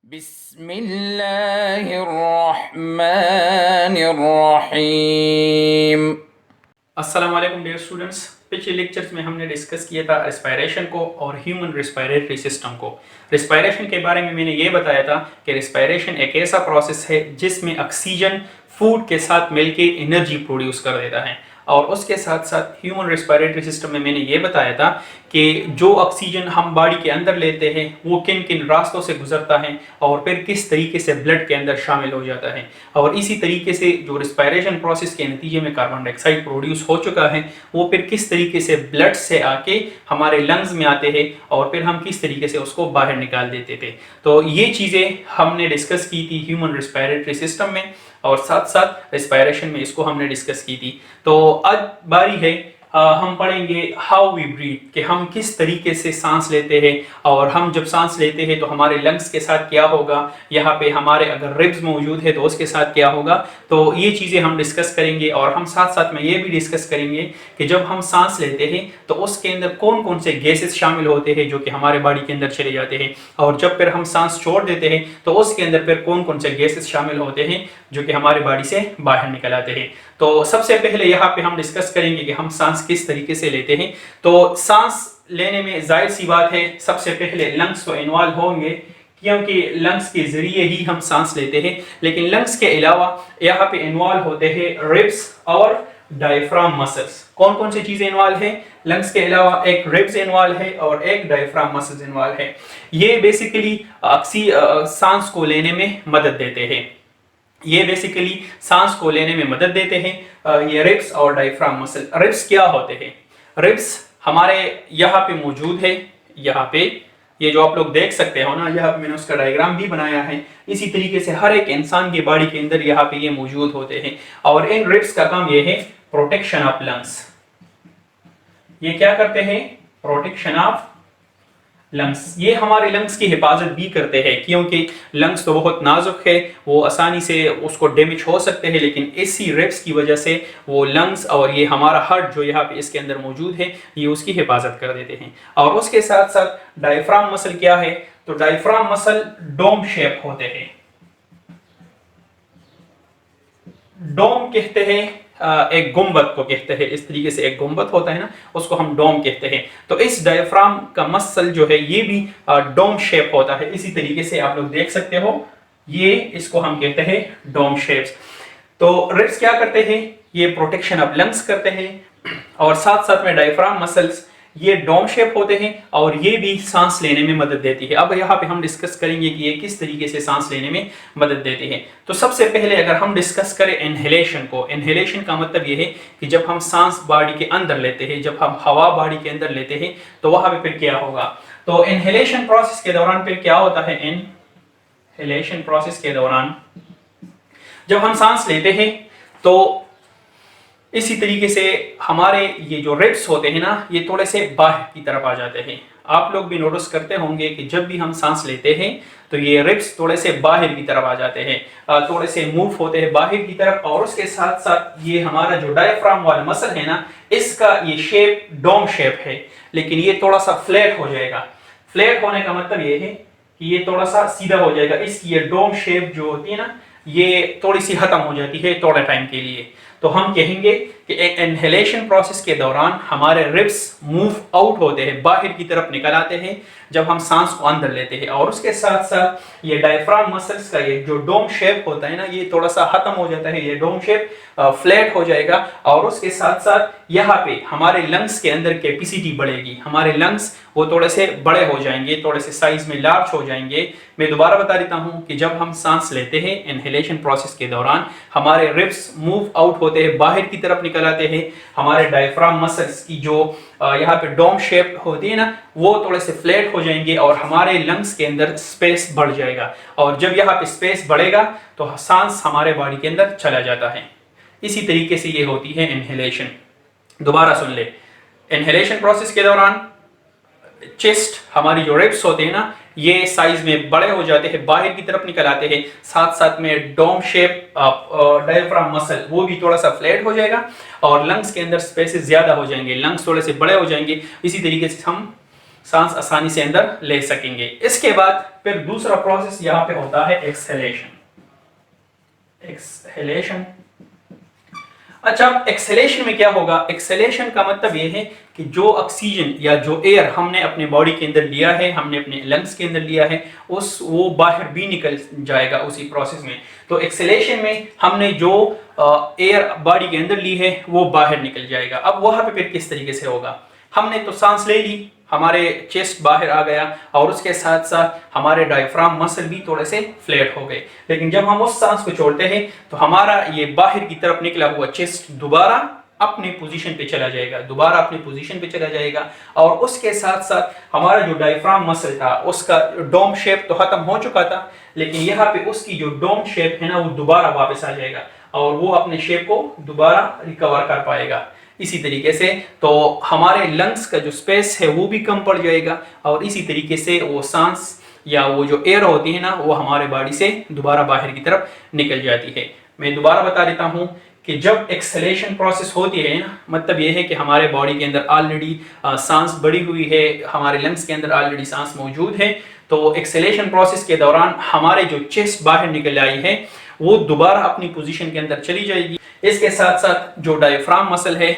बिस्मिल्लाहिर्रहमानिर्रहीम। अस्सलाम वालेकुम डियर स्टूडेंट्स। पिछले लेक्चर्स में हमने डिस्कस किया था रिस्पायरेशन को और ह्यूमन रिस्पायरेटरी सिस्टम को। रिस्पायरेशन के बारे में मैंने ये बताया था कि रिस्पायरेशन एक ऐसा प्रोसेस है जिसमें ऑक्सीजन फूड के साथ मिलके एनर्जी प्रोड्यूस कर देता है। और उसके साथ साथ ह्यूमन रिस्पायरेटरी सिस्टम में मैंने ये बताया था कि जो ऑक्सीजन हम बॉडी के अंदर लेते हैं वो किन किन रास्तों से गुजरता है और फिर किस तरीके से ब्लड के अंदर शामिल हो जाता है। और इसी तरीके से जो रिस्पायरेशन प्रोसेस के नतीजे में कार्बन डाइऑक्साइड प्रोड्यूस हो चुका है वो फिर किस तरीके से ब्लड से आके हमारे लंग्स में आते हैं और फिर हम किस तरीके से उसको बाहर निकाल देते थे। तो ये चीज़ें हमने डिस्कस की थी ह्यूमन रिस्पायरेटरी सिस्टम में और साथ साथ रिस्पायरेशन में इसको हमने डिस्कस की थी। तो आज बारी है हम पढ़ेंगे हाउ वी ब्रीथ, कि हम किस तरीके से सांस लेते हैं और हम जब सांस लेते हैं तो हमारे लंग्स के साथ क्या होगा, यहाँ पे हमारे अगर रिब्स मौजूद है तो उसके साथ क्या होगा। तो ये चीज़ें हम डिस्कस करेंगे और हम साथ साथ में ये भी डिस्कस करेंगे कि जब हम सांस लेते हैं तो उसके अंदर कौन कौन से गैसेस शामिल होते हैं जो कि हमारे बॉडी के अंदर चले जाते हैं, और जब फिर हम सांस छोड़ देते हैं तो उसके अंदर फिर कौन कौन से गैसेस शामिल होते हैं जो कि हमारे बॉडी से बाहर निकल आते हैं। तो सबसे पहले यहाँ पे हम डिस्कस करेंगे कि हम सांस किस तरीके से लेते हैं। तो सांस लेने में जाहिर सी बात है सबसे पहले लंग्स तो इन्वॉल्व होंगे, क्योंकि लंग्स के जरिए ही हम सांस लेते हैं। लेकिन लंग्स के अलावा यहाँ पे इन्वॉल्व होते हैं रिब्स और डायफ्राम मसल्स। कौन कौन सी चीजें इन्वॉल्व है लंग्स के अलावा? एक रिब्स इन्वॉल्व है और एक डायफ्राम मसल्स इन्वॉल्व है। ये बेसिकली सांस को लेने में मदद देते हैं। ये बेसिकली सांस को लेने में मदद देते हैं ये रिब्स और डायफ्राम मसल। रिब्स क्या होते हैं? रिब्स हमारे यहाँ पे मौजूद है, यहाँ पे ये जो आप लोग देख सकते हो ना, यहाँ पे मैंने उसका डायग्राम भी बनाया है। इसी तरीके से हर एक इंसान की बॉडी के अंदर यहाँ पे ये मौजूद होते हैं और इन रिब्स का काम ये है प्रोटेक्शन ऑफ लंग्स। ये क्या करते हैं? Protection of lungs. ये हमारे लंग्स की हिफाजत भी करते हैं, क्योंकि लंग्स तो बहुत नाजुक है, वो आसानी से उसको डैमेज हो सकते हैं, लेकिन इसी रिब्स की वजह से वो लंग्स और ये हमारा हार्ट जो यहाँ पे इसके अंदर मौजूद है ये उसकी हिफाजत कर देते हैं। और उसके साथ साथ डायफ्राम मसल क्या है? तो डायफ्राम मसल डोम शेप होते हैं। डोम कहते हैं एक गुंबद को कहते हैं। इस तरीके से एक गुंबद होता है ना, उसको हम डोम कहते हैं। तो इस डायफ्राम का मसल जो है ये भी डोम शेप होता है। इसी तरीके से आप लोग देख सकते हो, ये इसको हम कहते हैं डोम शेप्स। तो रिब्स क्या करते हैं? ये प्रोटेक्शन ऑफ लंग्स करते हैं और साथ साथ में डायफ्राम मसल्स ये डोम शेप होते हैं और ये भी सांस लेने में मदद देती है। अब यहाँ पे हम डिस्कस करेंगे कि ये किस तरीके से सांस लेने में मदद देती है। तो सबसे पहले अगर हम डिस्कस करें इनहेलेशन को, इनहेलेशन का मतलब ये है कि जब हम सांस बॉडी के अंदर लेते हैं, जब हम हवा बॉडी के अंदर लेते हैं तो वहां पे फिर क्या होगा। तो इनहेलेशन प्रोसेस के दौरान फिर क्या होता है? इनहेलेशन प्रोसेस के दौरान जब हम सांस लेते हैं तो इसी तरीके से हमारे ये जो रिब्स होते हैं ना ये थोड़े से बाहर की तरफ आ जाते हैं। आप लोग भी नोटिस करते होंगे कि जब भी हम सांस लेते हैं तो ये रिब्स थोड़े से बाहर की तरफ आ जाते हैं, थोड़े से मूव होते हैं बाहर की तरफ। और उसके साथ साथ ये हमारा जो डायफ्राम वाला मसल है ना, इसका ये शेप डोम शेप है, लेकिन ये थोड़ा सा फ्लैट हो जाएगा। फ्लैट होने का मतलब ये है कि ये थोड़ा सा सीधा हो जाएगा। इसकी ये डोम शेप जो होती है ना ये थोड़ी सी खत्म हो जाती है थोड़े टाइम के लिए। तो हम कहेंगे कि एक इनहेलेशन प्रोसेस के दौरान हमारे रिब्स मूव आउट होते हैं, बाहर की तरफ निकल आते हैं जब हम सांस को अंदर लेते हैं। और उसके साथ साथ ये डायफ्राम मसल्स का ये जो डोम शेप होता है ना ये थोड़ा सा खत्म हो जाता है, ये डोम शेप फ्लैट हो जाएगा। और उसके साथ साथ यहाँ पे हमारे लंग्स के अंदर कैपेसिटी बढ़ेगी, हमारे लंग्स वो थोड़े से बड़े हो जाएंगे, थोड़े से साइज में लार्ज हो जाएंगे। मैं दोबारा बता देता हूँ कि जब हम सांस लेते हैं इनहेलेशन प्रोसेस के दौरान हमारे रिब्स मूव आउट होते हैं, बाहर की तरफ निकल आते हैं। हमारे डायफ्राम मसल्स की जो यहाँ पे डोम शेप होती है ना वो थोड़े से फ्लैट हो जाएंगे और हमारे लंग्स के अंदर स्पेस बढ़ जाएगा। और जब यहाँ पे स्पेस बढ़ेगा तो सांस हमारे बॉडी के अंदर चला जाता है। इसी तरीके से ये होती है इनहेलेशन। दोबारा सुन ले, इनहेलेशन प्रोसेस के दौरान चेस्ट हमारी जो रिब्स होते हैं ना ये साइज में बड़े हो जाते हैं, बाहर की तरफ निकल आते हैं। साथ साथ में डोम शेप डायफ्राम मसल वो भी थोड़ा सा फ्लैट हो जाएगा और लंग्स के अंदर स्पेसेस ज्यादा हो जाएंगे, लंग्स थोड़े से बड़े हो जाएंगे। इसी तरीके से हम सांस आसानी से अंदर ले सकेंगे। इसके बाद फिर दूसरा प्रोसेस यहाँ पे होता है एक्सहेलेशन। एक्सहेलेशन, अच्छा एक्सहेलेशन में क्या होगा? एक्सहेलेशन का मतलब ये है कि जो ऑक्सीजन या जो एयर हमने अपने बॉडी के अंदर लिया है, हमने अपने लंग्स के अंदर लिया है, वो बाहर भी निकल जाएगा उसी प्रोसेस में। तो एक्सहेलेशन में हमने जो एयर बॉडी के अंदर ली है वो बाहर निकल जाएगा। अब वहां पे फिर किस तरीके से होगा? हमने तो सांस ले ली, हमारे चेस्ट बाहर आ गया और उसके साथ साथ हमारे डायफ्राम मसल भी थोड़े से फ्लैट हो गए, लेकिन जब हम उस सांस को छोड़ते हैं तो हमारा ये बाहर की तरफ निकला हुआ चेस्ट दोबारा अपने पोजीशन पे चला जाएगा, दोबारा अपनी पोजीशन पे चला जाएगा। और उसके साथ साथ हमारा जो डायफ्राम मसल था उसका डोम शेप तो खत्म हो चुका था, लेकिन यहाँ पे उसकी जो डोम शेप है ना वो दोबारा वापस आ जाएगा और वो अपने शेप को दोबारा रिकवर कर पाएगा। इसी तरीके से तो हमारे लंग्स का जो स्पेस है वो भी कम पड़ जाएगा और इसी तरीके से वो सांस या वो जो एयर होती है ना वो हमारे बॉडी से दोबारा बाहर की तरफ निकल जाती है। मैं दोबारा बता देता हूँ कि जब एक्सहेलेशन प्रोसेस होती है ना, मतलब ये है कि हमारे बॉडी के अंदर ऑलरेडी सांस बढ़ी हुई है, हमारे लंग्स के अंदर ऑलरेडी सांस मौजूद है। तो एक्सहेलेशन प्रोसेस के दौरान हमारे जो चेस्ट बाहर निकल आई है वो दोबारा अपनी पोजीशन के अंदर चली जाएगी। इसके साथ साथ जो डायफ्राम मसल है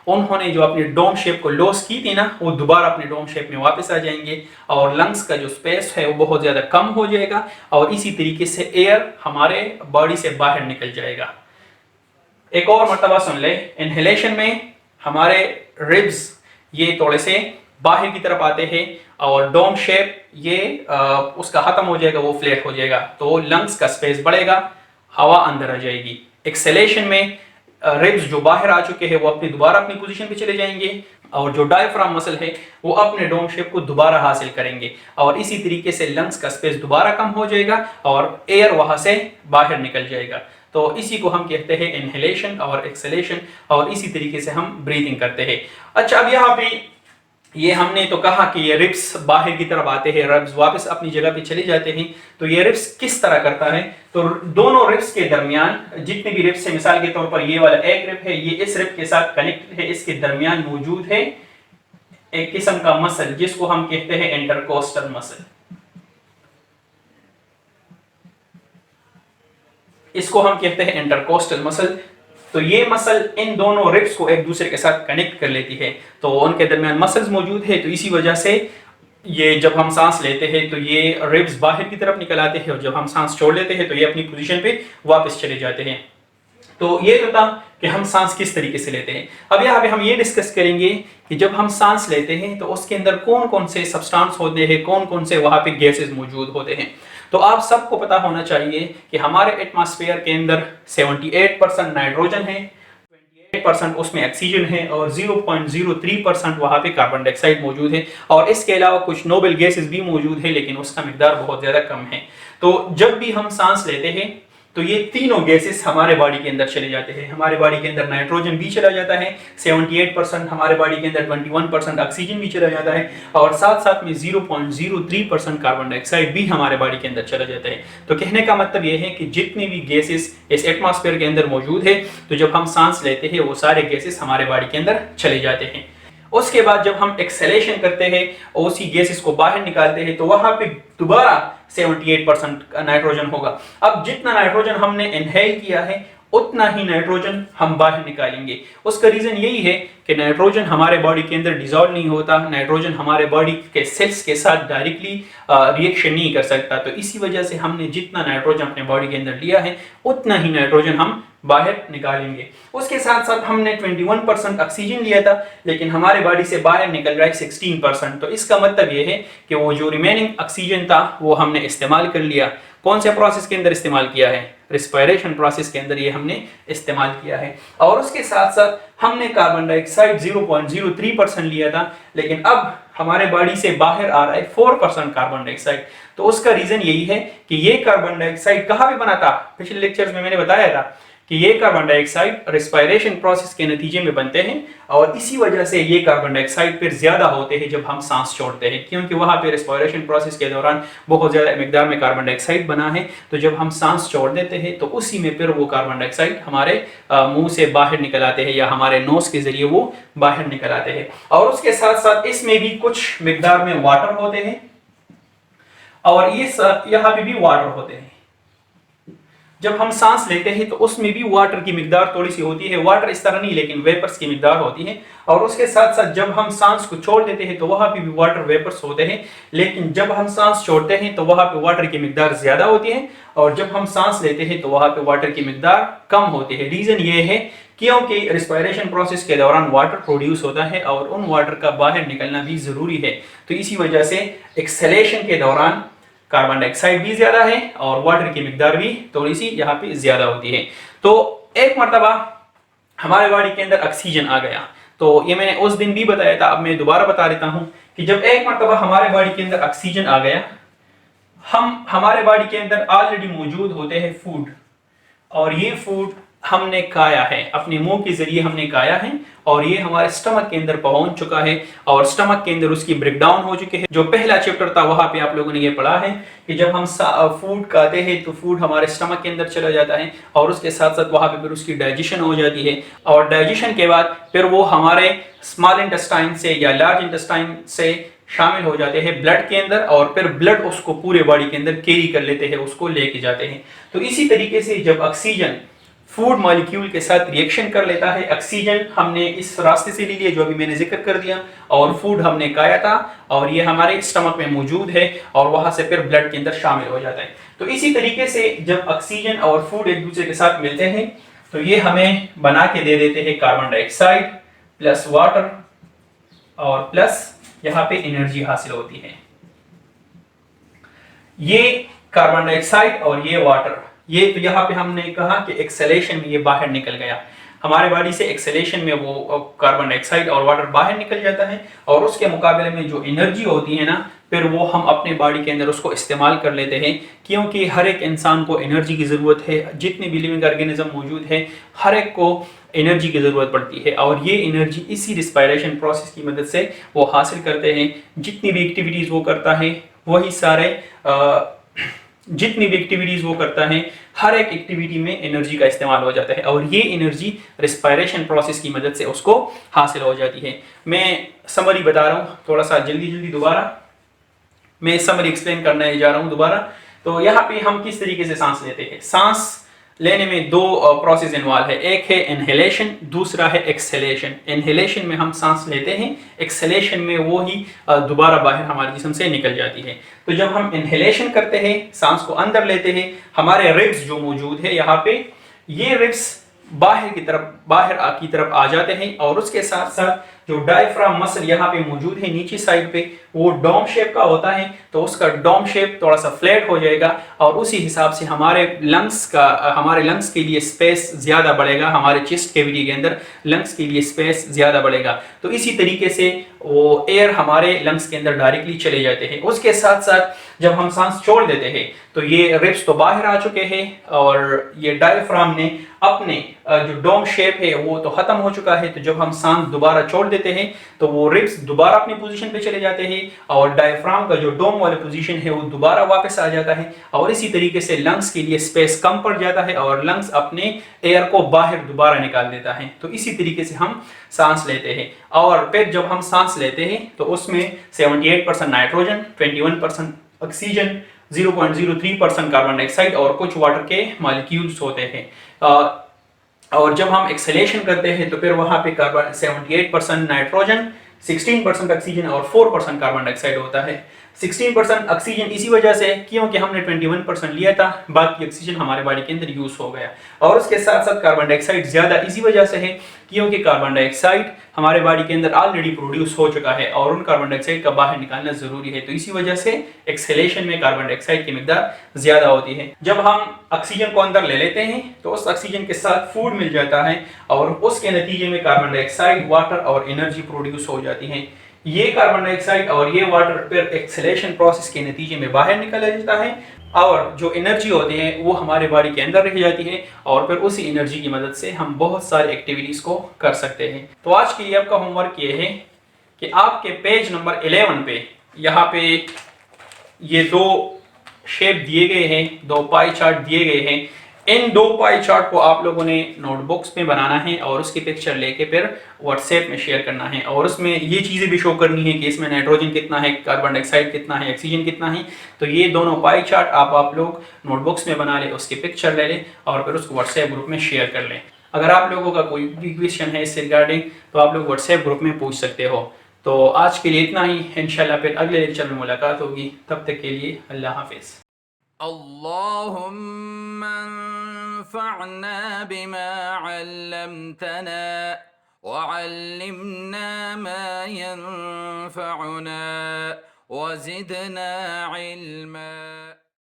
उन्होंने जो अपनी डोम शेप को लॉस की थी ना वो दोबारा अपने डोम शेप में वापस आ जाएंगे और लंग्स का जो स्पेस है वो बहुत ज़्यादा कम हो जाएगा और इसी तरीके से एयर हमारे बॉडी से बाहर निकल जाएगा। एक और मर्तबा सुन ले, इनहेलेशन में हमारे रिब्स ये थोड़े से बाहर की तरफ आते हैं और डोम शेप ये उसका खत्म हो जाएगा, वो फ्लैट हो जाएगा, तो लंग्स का स्पेस बढ़ेगा, हवा अंदर आ जाएगी। एक्सहेलेशन में रिब्स जो बाहर आ चुके हैं वो अपनी दोबारा अपनी पोजीशन पे चले जाएंगे और जो डायफ्राम मसल है वो अपने डोम शेप को दोबारा हासिल करेंगे और इसी तरीके से लंग्स का स्पेस दोबारा कम हो जाएगा और एयर वहां से बाहर निकल जाएगा। तो इसी को हम कहते हैं इनहेलेशन और एक्सहेलेशन और इसी तरीके से हम ब्रीथिंग करते हैं। अच्छा, अब यहाँ पे ये हमने तो कहा कि ये रिब्स बाहर की तरफ आते हैं, रिब्स वापस अपनी जगह पे चले जाते हैं। तो ये रिब्स किस तरह करता है? तो दोनों रिब्स के दरमियान जितने भी रिब्स है, मिसाल के तौर पर ये वाला एक रिब है, ये इस रिब के साथ कनेक्टेड है, इसके दरमियान मौजूद है एक किस्म का मसल जिसको हम कहते हैं इंटरकोस्टल मसल। इसको हम कहते हैं इंटरकोस्टल मसल। तो ये मसल इन दोनों रिब्स को एक दूसरे के साथ कनेक्ट कर लेती है, तो उनके दरमियान मसल्स मौजूद है। तो इसी वजह से ये जब हम सांस लेते हैं तो ये रिब्स बाहर की तरफ निकल आते हैं और जब हम सांस छोड़ लेते हैं तो ये अपनी पोजीशन पे वापस चले जाते हैं। तो ये तो था कि हम सांस किस तरीके से लेते हैं। अब यहाँ पे हम ये डिस्कस करेंगे कि जब हम सांस लेते हैं तो उसके अंदर कौन कौन से सब्सटेंस होते हैं, कौन कौन से वहाँ पे गैसेस मौजूद होते हैं। तो आप सबको पता होना चाहिए कि हमारे एटमॉस्फेयर के अंदर 78% नाइट्रोजन है, 28% उसमें ऑक्सीजन है और 0.03% वहाँ पे कार्बन डाइऑक्साइड मौजूद है और इसके अलावा कुछ नोबल गैसेस भी मौजूद है, लेकिन उसका मिकदार बहुत ज़्यादा कम है। तो जब भी हम सांस लेते हैं तो ये तीनों गैसेस हमारे बॉडी के अंदर चले जाते हैं। हमारे बॉडी के अंदर नाइट्रोजन भी चला जाता है 78%, हमारे बॉडी के अंदर 21% ऑक्सीजन भी चला जाता है और साथ साथ में 0.03% कार्बन डाइऑक्साइड भी हमारे बॉडी के अंदर चला जाता है। तो कहने का मतलब ये है कि जितनी भी गैसेस इस एटमॉस्फेयर के अंदर मौजूद है, तो जब हम सांस लेते हैं वो सारे गैसेस हमारे बॉडी के अंदर चले जाते हैं। उसके बाद जब हम एक्सहेलेशन करते हैं और उसी गैसेस को बाहर निकालते हैं तो वहां पे दोबारा 78% नाइट्रोजन होगा। अब जितना नाइट्रोजन हमने इनहेल किया है उतना ही नाइट्रोजन हम बाहर निकालेंगे। उसका रीजन यही है कि नाइट्रोजन हमारे बॉडी के अंदर डिसॉल्व नहीं होता, नाइट्रोजन हमारे बॉडी के सेल्स के साथ डायरेक्टली रिएक्शन नहीं कर सकता। तो इसी वजह से हमने जितना नाइट्रोजन अपने बॉडी के अंदर लिया है उतना ही नाइट्रोजन हम बाहर निकालेंगे। उसके साथ साथ हमने 21% ऑक्सीजन लिया था, लेकिन हमारे बॉडी से बाहर निकल रहा है 16%। तो इसका मतलब ये है कि वो जो रिमेनिंग ऑक्सीजन था वो हमने इस्तेमाल कर लिया। कौन से प्रोसेस के अंदर इस्तेमाल किया है? रिस्पायरेशन प्रोसेस के अंदर ये हमने इस्तेमाल किया है। और उसके साथ साथ हमने कार्बन डाइऑक्साइड 0.03% लिया था, लेकिन अब हमारे बॉडी से बाहर आ रहा है 4% कार्बन डाइऑक्साइड। तो उसका रीजन यही है कि ये कार्बन डाइऑक्साइड कहाँ पे बना था? पिछले लेक्चर्स में मैंने बताया था कि ये कार्बन डाइऑक्साइड रेस्पिरेशन प्रोसेस के नतीजे में बनते हैं और इसी वजह से ये कार्बन डाइऑक्साइड फिर ज्यादा होते हैं जब हम सांस छोड़ते हैं, क्योंकि वहां पे रेस्पिरेशन प्रोसेस के दौरान बहुत ज्यादा मिकदार में कार्बन डाइऑक्साइड बना है। तो जब हम सांस छोड़ देते हैं तो उसी में फिर वो कार्बन डाइऑक्साइड हमारे मुंह से बाहर निकल आते हैं या हमारे नोज के जरिए वो बाहर निकल आते हैं। और उसके साथ साथ इसमें भी कुछ मिकदार में वाटर होते हैं और ये यहाँ पे भी वाटर होते हैं। जब हम सांस लेते हैं तो उसमें भी वाटर की मिकदार थोड़ी सी होती है, वाटर इस तरह नहीं लेकिन वेपर्स की मिकदार होती है। और उसके साथ साथ जब हम सांस को छोड़ देते हैं तो वहां पे भी वाटर वेपर्स होते हैं, लेकिन जब हम सांस छोड़ते हैं तो वहां पे वाटर की मिकदार ज्यादा होती है और जब हम सांस लेते हैं तो वहां पे वाटर की मिकदार कम होती है। रीजन ये है क्योंकि रिस्पिरेशन प्रोसेस के दौरान वाटर प्रोड्यूस होता है और उन वाटर का बाहर निकलना भी जरूरी है। तो इसी वजह से एक्सहेलेशन के दौरान कार्बन डाइऑक्साइड भी ज्यादा है और वाटर की मिकदार भी थोड़ी सी यहाँ पे ज्यादा होती है। तो एक मर्तबा हमारे बॉडी के अंदर ऑक्सीजन आ गया, तो ये मैंने उस दिन भी बताया था, अब मैं दोबारा बता देता हूं कि जब एक मर्तबा हमारे बॉडी के अंदर ऑक्सीजन आ गया, हमारे बॉडी के अंदर ऑलरेडी मौजूद होते हैं फूड, और ये फूड हमने खाया है, अपने मुंह के जरिए हमने खाया है और ये हमारे स्टमक के अंदर पहुंच चुका है और स्टमक के अंदर उसकी ब्रेकडाउन हो चुकी है। जो पहला चैप्टर था वहां पे आप लोगों ने ये पढ़ा है कि जब हम फूड खाते हैं तो फूड हमारे स्टमक के अंदर चला जाता है और उसके साथ साथ वहां पे फिर उसकी डाइजेशन हो जाती है और डाइजेशन के बाद फिर वो हमारे स्मॉल इंटेस्टाइन से या लार्ज इंटेस्टाइन से शामिल हो जाते हैं ब्लड के अंदर और फिर ब्लड उसको पूरे बॉडी के अंदर कैरी कर लेते हैं, उसको लेके जाते हैं। तो इसी तरीके से जब ऑक्सीजन फूड मॉलिक्यूल के साथ रिएक्शन कर लेता है, ऑक्सीजन हमने इस रास्ते से ले लिया जो अभी मैंने जिक्र कर दिया और फूड हमने खाया था और ये हमारे स्टमक में मौजूद है और वहां से फिर ब्लड के अंदर शामिल हो जाता है। तो इसी तरीके से जब ऑक्सीजन और फूड एक दूसरे के साथ मिलते हैं तो ये हमें बना के दे देते हैं कार्बन डाइऑक्साइड प्लस वाटर और प्लस यहाँ पे एनर्जी हासिल होती है। ये कार्बन डाइऑक्साइड और ये वाटर, ये तो यहाँ पे हमने कहा कि एक्सेलेशन में ये बाहर निकल गया, हमारे बॉडी से एक्सेलेशन में वो कार्बन डाइऑक्साइड और वाटर बाहर निकल जाता है और उसके मुकाबले में जो एनर्जी होती है ना, फिर वो हम अपने बॉडी के अंदर उसको इस्तेमाल कर लेते हैं, क्योंकि हर एक इंसान को एनर्जी की ज़रूरत है। जितने भी लिविंग ऑर्गेनिज्म मौजूद है हर एक को एनर्जी की ज़रूरत पड़ती है और ये एनर्जी इसी रिस्पायरेशन प्रोसेस की मदद से वो हासिल करते हैं। जितनी भी एक्टिविटीज़ वो करता है वही सारे जितनी भी एक्टिविटीज़ वो करता है हर एक एक्टिविटी में एनर्जी का इस्तेमाल हो जाता है और ये एनर्जी रिस्पायरेशन प्रोसेस की मदद से उसको हासिल हो जाती है। मैं समरी बता रहा हूँ थोड़ा सा जल्दी दोबारा, मैं समरी एक्सप्लेन करने जा रहा हूँ दोबारा। तो यहाँ पे हम किस तरीके से सांस लेते हैं, सांस लेने में दो प्रोसेस इन्वॉल्व है, एक है इनहेलेशन, दूसरा है एक्सहेलेशन। इनहेलेशन में हम सांस लेते हैं, एक्सहेलेशन में वो ही दोबारा बाहर हमारे जिस्म से निकल जाती है। तो जब हम इनहेलेशन करते हैं, सांस को अंदर लेते हैं, हमारे रिब्स जो मौजूद है यहाँ पे, ये रिब्स बाहर की तरफ आ जाते हैं और उसके साथ साथ जो डायफ्राम मसल यहाँ पे मौजूद है नीचे साइड पे, वो डोम शेप का होता है, तो उसका डोम शेप थोड़ा सा फ्लैट हो जाएगा और उसी हिसाब से हमारे लंग्स के लिए स्पेस ज्यादा बढ़ेगा, हमारे चेस्ट कैविटी के अंदर लंग्स के लिए स्पेस ज्यादा बढ़ेगा। तो इसी तरीके से वो एयर हमारे लंग्स के अंदर डायरेक्टली चले जाते हैं। उसके साथ साथ जब हम सांस छोड़ देते हैं तो ये रिब्स तो बाहर आ चुके हैं और ये डायफ्राम ने अपने जो डोम शेप है वो तो खत्म हो चुका है। तो जब हम सांस दोबारा छोड़ देते हैं तो वो रिब्स दोबारा अपनी पोजीशन पे चले जाते हैं और डायफ्राम का जो डोम वाला पोजीशन है वो दोबारा वापस आ जाता है और इसी तरीके से लंग्स के लिए स्पेस कम पड़ जाता है और लंग्स अपने एयर को बाहर दोबारा निकाल देता है। तो इसी तरीके से हम सांस लेते हैं और फिर जब हम सांस लेते हैं तो उसमें 78% नाइट्रोजन, 21% ऑक्सीजन, 0.03% कार्बन डाइऑक्साइड और कुछ वाटर के मॉलिक्यूल्स होते हैं। और जब हम एक्सहेलेशन करते हैं तो फिर वहां पे 78% नाइट्रोजन, 16% ऑक्सीजन और 4% कार्बन डाइऑक्साइड होता है। 16% ऑक्सीजन इसी वजह से क्योंकि हमने 21% लिया था, बाकी ऑक्सीजन हमारे बॉडी के अंदर यूज हो गया। और उसके साथ साथ कार्बन डाइऑक्साइड ज्यादा इसी वजह से है क्योंकि कार्बन डाइऑक्साइड हमारे बॉडी के अंदर ऑलरेडी प्रोड्यूस हो चुका है और उन कार्बन डाइऑक्साइड का बाहर निकालना जरूरी है। तो इसी वजह से एक्सहेलेशन में कार्बन डाइऑक्साइड की मिकदार ज्यादा होती है। जब हम ऑक्सीजन को अंदर ले लेते हैं तो उस ऑक्सीजन के साथ फूड मिल जाता है और उसके नतीजे में कार्बन डाइऑक्साइड, वाटर और एनर्जी प्रोड्यूस हो जाती है। ये कार्बन डाइऑक्साइड और ये वाटर फिर एक्सहेलेशन प्रोसेस के नतीजे में बाहर निकल जाता है और जो एनर्जी होती है वो हमारे बॉडी के अंदर रह जाती है और फिर उसी एनर्जी की मदद से हम बहुत सारी एक्टिविटीज़ को कर सकते हैं। तो आज के लिए आपका होमवर्क ये है कि आपके पेज नंबर 11 पे यहाँ पे ये दो शेप दिए गए हैं, दो पाई चार्ट दिए गए हैं। इन दो पाई चार्ट को आप लोगों ने नोटबुक्स में बनाना है और उसकी पिक्चर लेके फिर व्हाट्सएप में शेयर करना है और उसमें ये चीज़ें भी शो करनी है कि इसमें नाइट्रोजन कितना है, कार्बन डाइऑक्साइड कितना है, ऑक्सीजन कितना है। तो ये दोनों पाई चार्ट आप लोग नोटबुक्स में बना लें, उसकी पिक्चर ले लें और फिर उसको व्हाट्सएप ग्रुप में शेयर कर लें। अगर आप लोगों का कोई भी क्वेश्चन है इससे रिगार्डिंग तो आप लोग व्हाट्सएप ग्रुप में पूछ सकते हो। तो आज के लिए इतना ही, इंशाल्लाह फिर अगले लेक्चर में मुलाकात होगी। तब तक के लिए अल्लाह हाफिज़। अल्लाहुम्मा अंफ़अना बिमा अल्लमतना वअल्लिमना मा यंफ़अुना वज़िदना इल्मा।